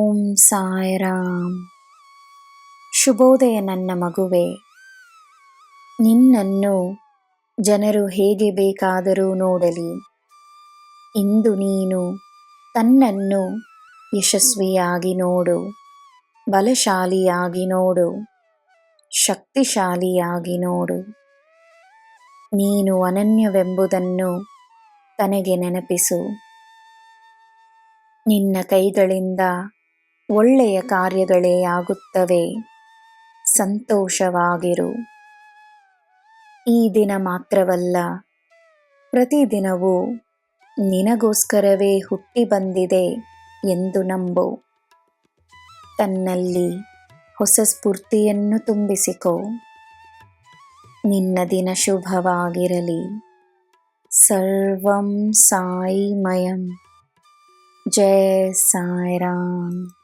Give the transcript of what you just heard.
ಓಂ ಸಾಯಿರಾಮ್. ಶುಭೋದಯ ನನ್ನ ಮಗುವೆ. ನಿನ್ನನ್ನು ಜನರು ಹೇಗೆ ಬೇಕಾದರೂ ನೋಡಲಿ, ಇಂದು ನೀನು ತನ್ನನ್ನು ಯಶಸ್ವಿಯಾಗಿ ನೋಡು, ಬಲಶಾಲಿಯಾಗಿ ನೋಡು, ಶಕ್ತಿಶಾಲಿಯಾಗಿ ನೋಡು. ನೀನು ಅನನ್ಯವೆಂಬುದನ್ನು ತನಗೆ ನೆನಪಿಸು. ನಿನ್ನ ಕೈಗಳಿಂದ ಒಳ್ಳೆಯ ಕಾರ್ಯಗಳೇ ಆಗುತ್ತವೆ. ಸಂತೋಷವಾಗಿರು. ಈ ದಿನ ಮಾತ್ರವಲ್ಲ, ಪ್ರತಿದಿನವೂ ನಿನಗೋಸ್ಕರವೇ ಹುಟ್ಟಿ ಬಂದಿದೆ ಎಂದು ನಂಬು. ತನ್ನಲ್ಲಿ ಹೊಸ ಸ್ಫೂರ್ತಿಯನ್ನು ತುಂಬಿಸಿಕೊ. ನಿನ್ನ ದಿನ ಶುಭವಾಗಿರಲಿ. ಸರ್ವಂ ಸಾಯಿಮಯಂ. ಜೈ ಸಾಯಿರಾಮ್.